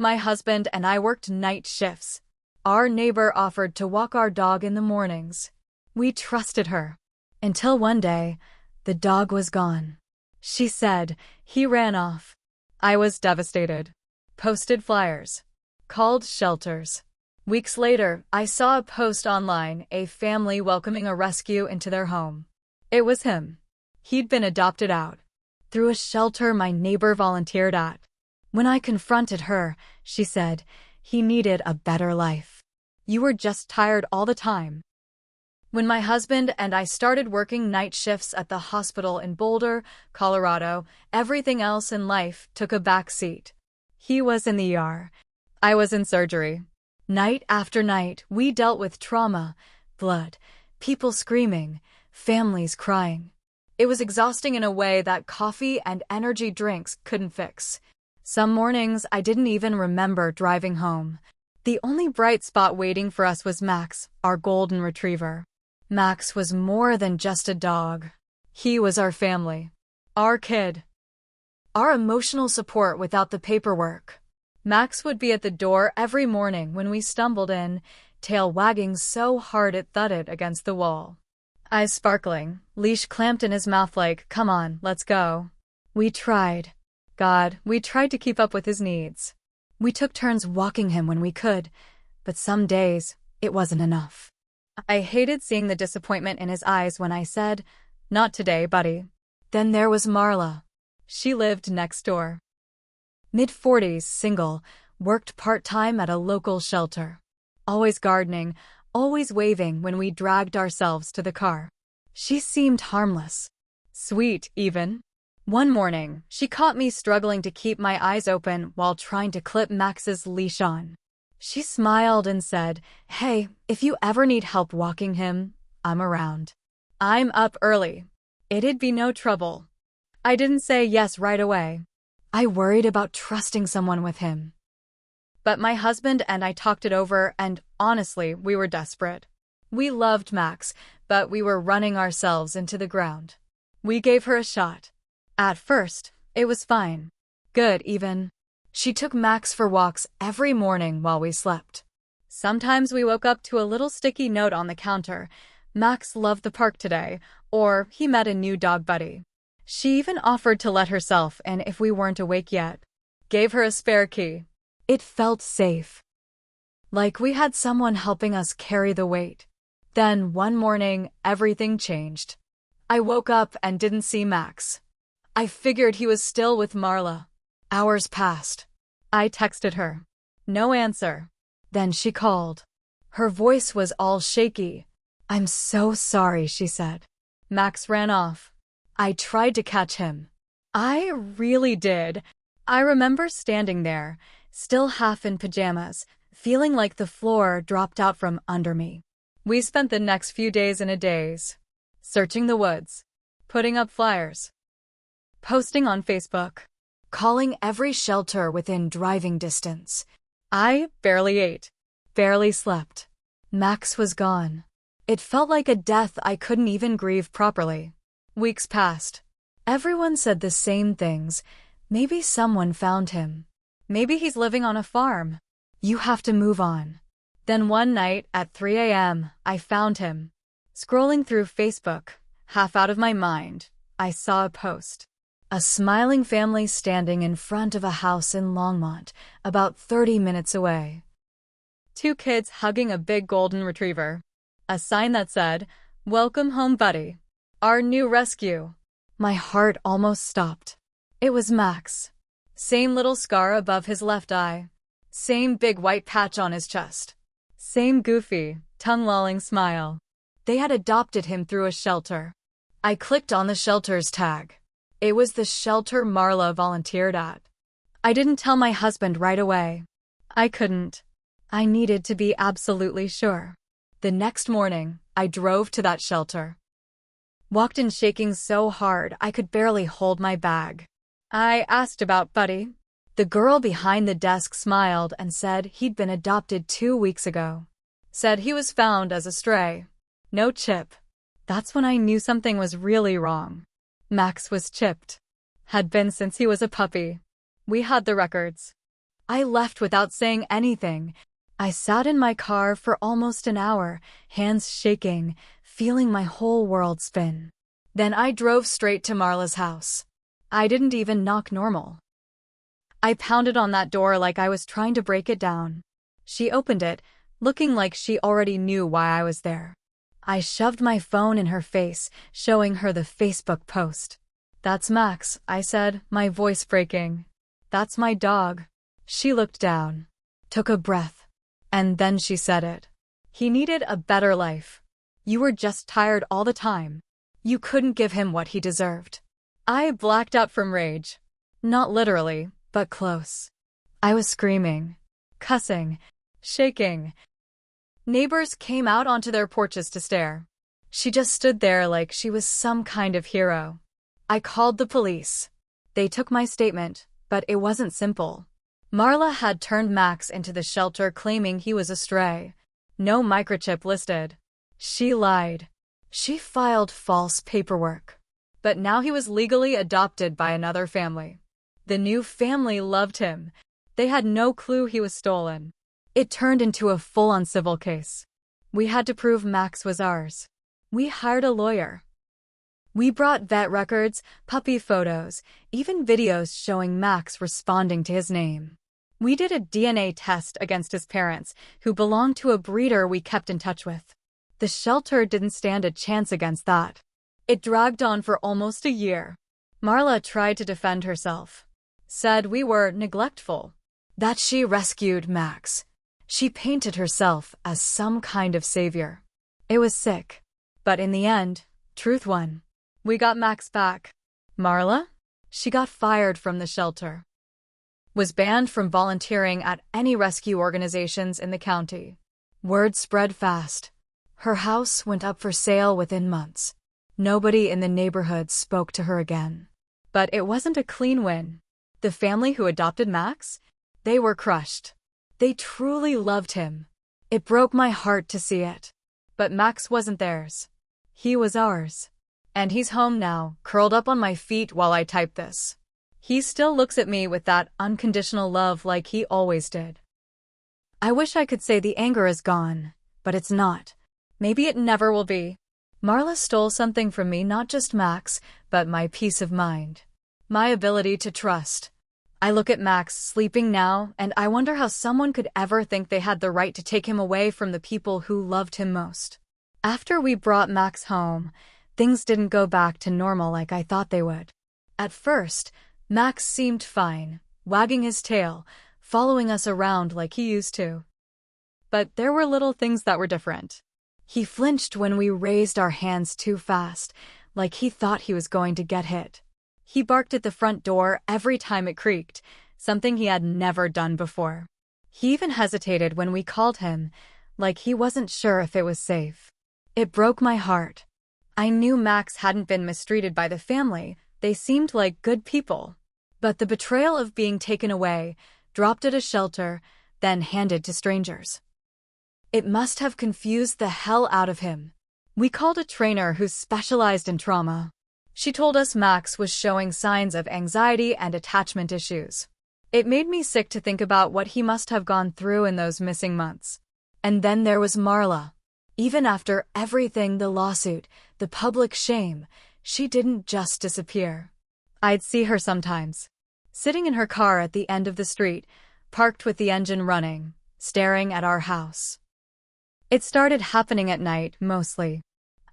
My husband and I worked night shifts. Our neighbor offered to walk our dog in the mornings. We trusted her. Until one day, the dog was gone. She said he ran off. I was devastated. Posted flyers. Called shelters. Weeks later, I saw a post online, a family welcoming a rescue into their home. It was him. He'd been adopted out. Through a shelter my neighbor volunteered at. When I confronted her, she said, he needed a better life. You were just tired all the time. When my husband and I started working night shifts at the hospital in Boulder, Colorado, everything else in life took a back seat. He was in the ER. I was in surgery. Night after night, we dealt with trauma, blood, people screaming, families crying. It was exhausting in a way that coffee and energy drinks couldn't fix. Some mornings, I didn't even remember driving home. The only bright spot waiting for us was Max, our golden retriever. Max was more than just a dog. He was our family. Our kid. Our emotional support without the paperwork. Max would be at the door every morning when we stumbled in, tail wagging so hard it thudded against the wall. Eyes sparkling, leash clamped in his mouth like, come on, let's go. We tried. God, we tried to keep up with his needs. We took turns walking him when we could, but some days, it wasn't enough. I hated seeing the disappointment in his eyes when I said, not today, buddy. Then there was Marla. She lived next door. Mid-40s, single, worked part-time at a local shelter. Always gardening, always waving when we dragged ourselves to the car. She seemed harmless. Sweet, even. One morning, she caught me struggling to keep my eyes open while trying to clip Max's leash on. She smiled and said, hey, if you ever need help walking him, I'm around. I'm up early. It'd be no trouble. I didn't say yes right away. I worried about trusting someone with him. But my husband and I talked it over, and honestly, we were desperate. We loved Max, but we were running ourselves into the ground. We gave her a shot. At first, it was fine. Good, even. She took Max for walks every morning while we slept. Sometimes we woke up to a little sticky note on the counter. Max loved the park today, or he met a new dog buddy. She even offered to let herself in if we weren't awake yet. Gave her a spare key. It felt safe. Like we had someone helping us carry the weight. Then one morning, everything changed. I woke up and didn't see Max. I figured he was still with Marla. Hours passed. I texted her. No answer. Then she called. Her voice was all shaky. I'm so sorry, she said. Max ran off. I tried to catch him. I really did. I remember standing there, still half in pajamas, feeling like the floor dropped out from under me. We spent the next few days in a daze. Searching the woods. Putting up flyers. Posting on Facebook. Calling every shelter within driving distance. I barely ate. Barely slept. Max was gone. It felt like a death I couldn't even grieve properly. Weeks passed. Everyone said the same things. Maybe someone found him. Maybe he's living on a farm. You have to move on. Then one night at 3 a.m., I found him. Scrolling through Facebook, half out of my mind, I saw a post. A smiling family standing in front of a house in Longmont, about 30 minutes away. 2 kids hugging a big golden retriever. A sign that said, welcome home, buddy. Our new rescue. My heart almost stopped. It was Max. Same little scar above his left eye. Same big white patch on his chest. Same goofy, tongue-lolling smile. They had adopted him through a shelter. I clicked on the shelter's tag. It was the shelter Marla volunteered at. I didn't tell my husband right away. I couldn't. I needed to be absolutely sure. The next morning, I drove to that shelter. Walked in shaking so hard I could barely hold my bag. I asked about Buddy. The girl behind the desk smiled and said he'd been adopted 2 weeks ago. Said he was found as a stray. No chip. That's when I knew something was really wrong. Max was chipped. Had been since he was a puppy. We had the records. I left without saying anything. I sat in my car for almost an hour, hands shaking, feeling my whole world spin. Then I drove straight to Marla's house. I didn't even knock normal. I pounded on that door like I was trying to break it down. She opened it, looking like she already knew why I was there. I shoved my phone in her face, showing her the Facebook post. "That's Max," I said, my voice breaking. "That's my dog." She looked down, took a breath, and then she said it. "He needed a better life. You were just tired all the time. You couldn't give him what he deserved." I blacked out from rage. Not literally, but close. I was screaming, cussing, shaking. Neighbors came out onto their porches to stare. She just stood there like she was some kind of hero. I called the police. They took my statement, but it wasn't simple. Marla had turned Max into the shelter claiming he was a stray. No microchip listed. She lied. She filed false paperwork. But now he was legally adopted by another family. The new family loved him. They had no clue he was stolen. It turned into a full-on civil case. We had to prove Max was ours. We hired a lawyer. We brought vet records, puppy photos, even videos showing Max responding to his name. We did a DNA test against his parents, who belonged to a breeder we kept in touch with. The shelter didn't stand a chance against that. It dragged on for almost a year. Marla tried to defend herself. Said we were neglectful. That she rescued Max. She painted herself as some kind of savior. It was sick. But in the end, truth won. We got Max back. Marla? She got fired from the shelter. Was banned from volunteering at any rescue organizations in the county. Word spread fast. Her house went up for sale within months. Nobody in the neighborhood spoke to her again. But it wasn't a clean win. The family who adopted Max? They were crushed. They truly loved him. It broke my heart to see it. But Max wasn't theirs. He was ours. And he's home now, curled up on my feet while I type this. He still looks at me with that unconditional love like he always did. I wish I could say the anger is gone, but it's not. Maybe it never will be. Marla stole something from me, not just Max, but my peace of mind. My ability to trust. I look at Max sleeping now, and I wonder how someone could ever think they had the right to take him away from the people who loved him most. After we brought Max home, things didn't go back to normal like I thought they would. At first, Max seemed fine, wagging his tail, following us around like he used to. But there were little things that were different. He flinched when we raised our hands too fast, like he thought he was going to get hit. He barked at the front door every time it creaked, something he had never done before. He even hesitated when we called him, like he wasn't sure if it was safe. It broke my heart. I knew Max hadn't been mistreated by the family. They seemed like good people. But the betrayal of being taken away, dropped at a shelter, then handed to strangers. It must have confused the hell out of him. We called a trainer who specialized in trauma. She told us Max was showing signs of anxiety and attachment issues. It made me sick to think about what he must have gone through in those missing months. And then there was Marla. Even after everything, the lawsuit, the public shame, she didn't just disappear. I'd see her sometimes, sitting in her car at the end of the street, parked with the engine running, staring at our house. It started happening at night, mostly.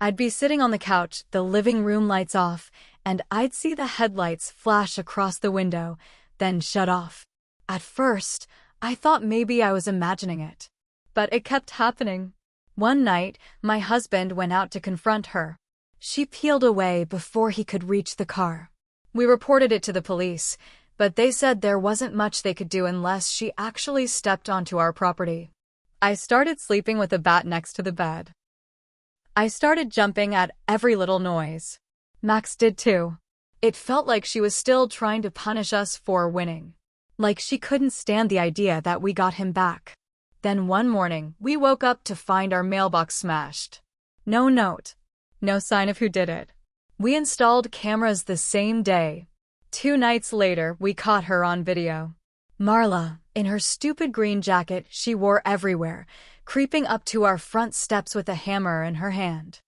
I'd be sitting on the couch, the living room lights off, and I'd see the headlights flash across the window, then shut off. At first, I thought maybe I was imagining it. But it kept happening. One night, my husband went out to confront her. She peeled away before he could reach the car. We reported it to the police, but they said there wasn't much they could do unless she actually stepped onto our property. I started sleeping with a bat next to the bed. I started jumping at every little noise. Max did too. It felt like she was still trying to punish us for winning. Like she couldn't stand the idea that we got him back. Then one morning, we woke up to find our mailbox smashed. No note. No sign of who did it. We installed cameras the same day. 2 nights later, we caught her on video. Marla, In her stupid green jacket she wore everywhere, creeping up to our front steps with a hammer in her hand.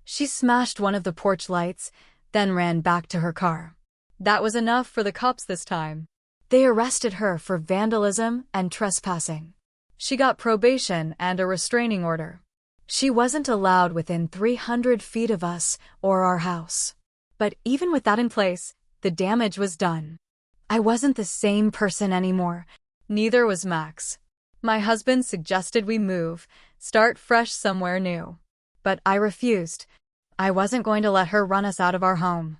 She smashed one of the porch lights, then ran back to her car. That was enough for the cops this time. They arrested her for vandalism and trespassing. She got probation and a restraining order. She wasn't allowed within 300 feet of us or our house. But even with that in place, the damage was done. I wasn't the same person anymore. Neither was Max. My husband suggested we move, start fresh somewhere new. But I refused. I wasn't going to let her run us out of our home.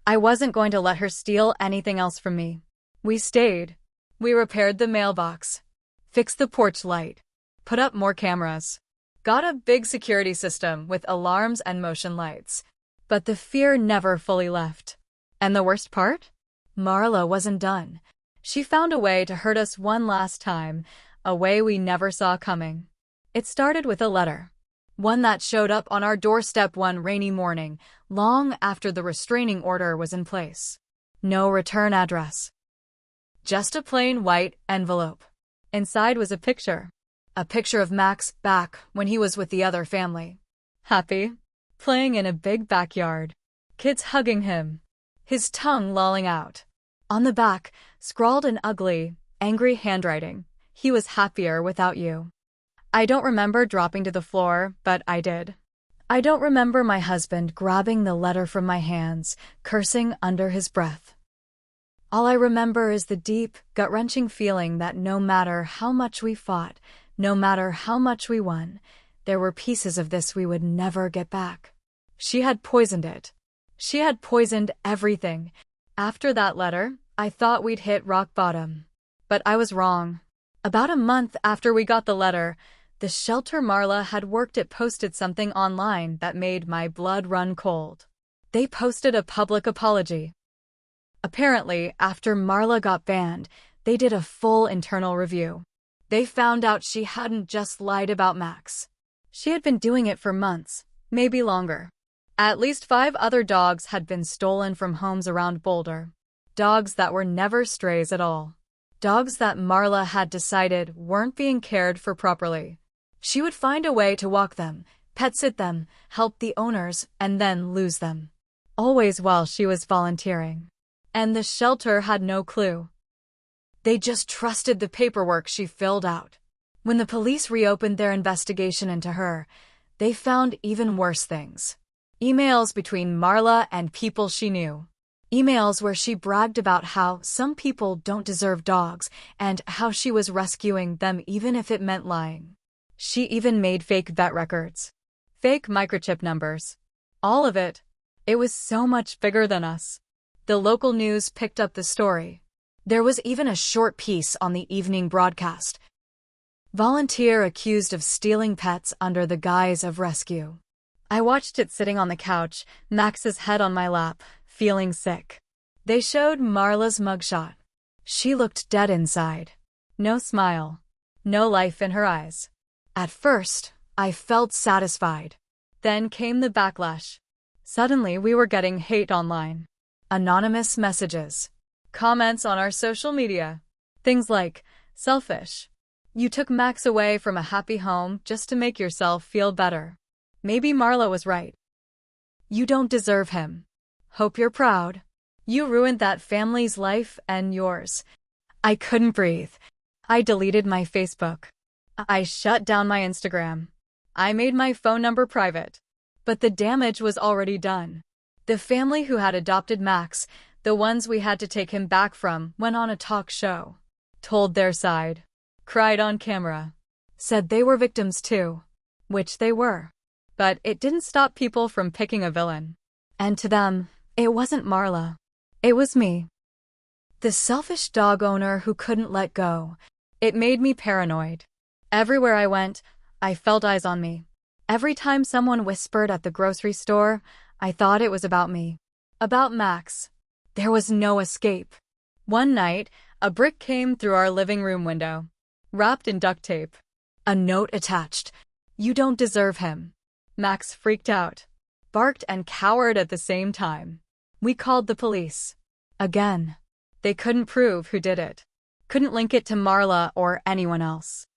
I wasn't going to let her steal anything else from me. We stayed. We repaired the mailbox, fixed the porch light, put up more cameras, got a big security system with alarms and motion lights. But the fear never fully left. And the worst part? Marla wasn't done. She found a way to hurt us one last time, a way we never saw coming. It started with a letter. One that showed up on our doorstep one rainy morning, long after the restraining order was in place. No return address. Just a plain white envelope. Inside was a picture. A picture of Max back when he was with the other family. Happy. Playing in a big backyard. Kids hugging him. His tongue lolling out. On the back, scrawled in ugly, angry handwriting, "He was happier without you." I don't remember dropping to the floor, but I did. I don't remember my husband grabbing the letter from my hands, cursing under his breath. All I remember is the deep, gut-wrenching feeling that no matter how much we fought, no matter how much we won, there were pieces of this we would never get back. She had poisoned it. She had poisoned everything. After that letter, I thought we'd hit rock bottom. But I was wrong. About a month after we got the letter, the shelter Marla had worked at posted something online that made my blood run cold. They posted a public apology. Apparently, after Marla got banned, they did a full internal review. They found out she hadn't just lied about Max. She had been doing it for months, maybe longer. At least 5 other dogs had been stolen from homes around Boulder. Dogs that were never strays at all. Dogs that Marla had decided weren't being cared for properly. She would find a way to walk them, pet sit them, help the owners, and then lose them. Always while she was volunteering. And the shelter had no clue. They just trusted the paperwork she filled out. When the police reopened their investigation into her, they found even worse things. Emails between Marla and people she knew. Emails where she bragged about how some people don't deserve dogs and how she was rescuing them even if it meant lying. She even made fake vet records. Fake microchip numbers. All of it. It was so much bigger than us. The local news picked up the story. There was even a short piece on the evening broadcast. Volunteer accused of stealing pets under the guise of rescue. I watched it sitting on the couch, Max's head on my lap, feeling sick. They showed Marla's mugshot. She looked dead inside. No smile. No life in her eyes. At first, I felt satisfied. Then came the backlash. Suddenly we were getting hate online. Anonymous messages. Comments on our social media. Things like, selfish. You took Max away from a happy home just to make yourself feel better. Maybe Marla was right. You don't deserve him. Hope you're proud. You ruined that family's life and yours. I couldn't breathe. I deleted my Facebook. I shut down my Instagram. I made my phone number private. But the damage was already done. The family who had adopted Max, the ones we had to take him back from, went on a talk show. Told their side. Cried on camera. Said they were victims too. Which they were. But it didn't stop people from picking a villain. And to them, it wasn't Marla. It was me. The selfish dog owner who couldn't let go. It made me paranoid. Everywhere I went, I felt eyes on me. Every time someone whispered at the grocery store, I thought it was about me. About Max. There was no escape. One night, a brick came through our living room window. Wrapped in duct tape. A note attached. You don't deserve him. Max freaked out. Barked and cowered at the same time. We called the police. Again. They couldn't prove who did it. Couldn't link it to Marla or anyone else.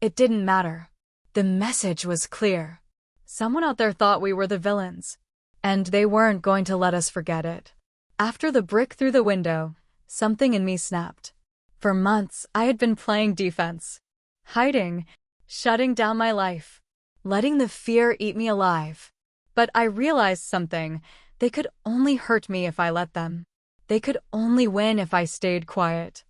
It didn't matter. The message was clear. Someone out there thought we were the villains, and they weren't going to let us forget it. After the brick through the window, something in me snapped. For months, I had been playing defense, hiding, shutting down my life, letting the fear eat me alive. But I realized something. They could only hurt me if I let them. They could only win if I stayed quiet.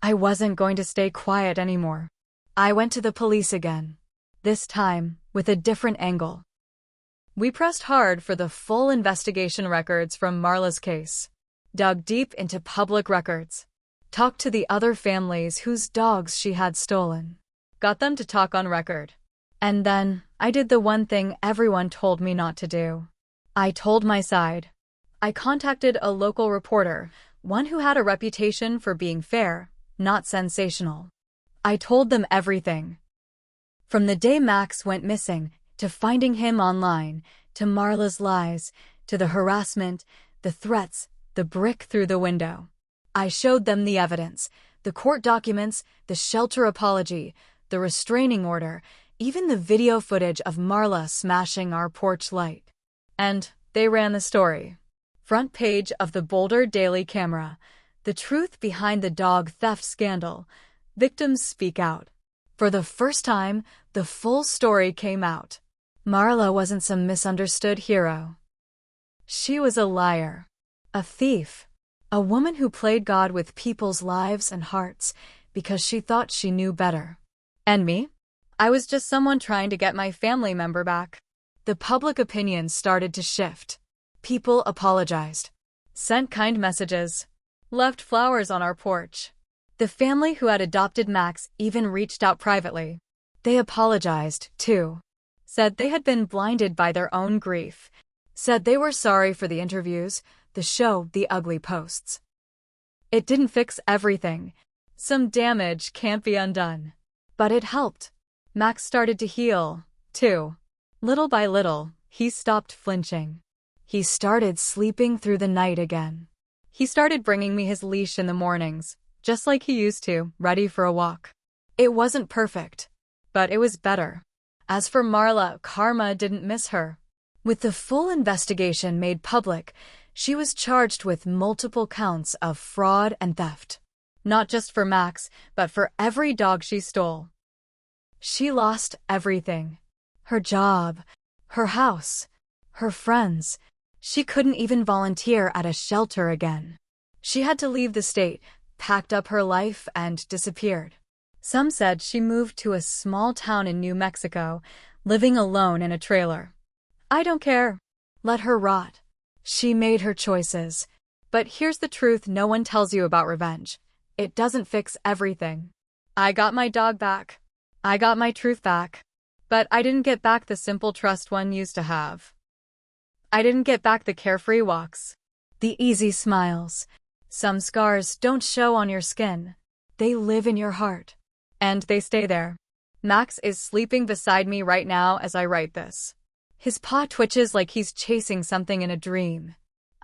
I wasn't going to stay quiet anymore. I went to the police again, this time with a different angle. We pressed hard for the full investigation records from Marla's case, dug deep into public records, talked to the other families whose dogs she had stolen, got them to talk on record. And then I did the one thing everyone told me not to do. I told my side. I contacted a local reporter, one who had a reputation for being fair, not sensational. I told them everything. From the day Max went missing, to finding him online, to Marla's lies, to the harassment, the threats, the brick through the window. I showed them the evidence, the court documents, the shelter apology, the restraining order, even the video footage of Marla smashing our porch light. And they ran the story. Front page of the Boulder Daily Camera. The truth behind the dog theft scandal. Victims speak out. For the first time, the full story came out. Marla wasn't some misunderstood hero. She was a liar, a thief, a woman who played God with people's lives and hearts because she thought she knew better. And me? I was just someone trying to get my family member back. The public opinion started to shift. People apologized, sent kind messages, left flowers on our porch. The family who had adopted Max even reached out privately. They apologized, too. Said they had been blinded by their own grief. Said they were sorry for the interviews, the show, the ugly posts. It didn't fix everything. Some damage can't be undone. But it helped. Max started to heal, too. Little by little, he stopped flinching. He started sleeping through the night again. He started bringing me his leash in the mornings, just like he used to, ready for a walk. It wasn't perfect, but it was better. As for Marla, karma didn't miss her. With the full investigation made public, she was charged with multiple counts of fraud and theft. Not just for Max, but for every dog she stole. She lost everything. Her job, her house, her friends. She couldn't even volunteer at a shelter again. She had to leave the state, packed up her life, and disappeared. Some said she moved to a small town in New Mexico, living alone in a trailer. I don't care. Let her rot. She made her choices. But here's the truth no one tells you about revenge. It doesn't fix everything. I got my dog back. I got my truth back. But I didn't get back the simple trust one used to have. I didn't get back the carefree walks, the easy smiles. Some scars don't show on your skin. They live in your heart. And they stay there. Max is sleeping beside me right now as I write this. His paw twitches like he's chasing something in a dream.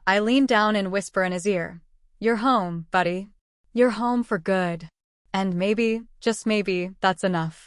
I lean down and whisper in his ear, "You're home, buddy. You're home for good." And maybe, just maybe, that's enough.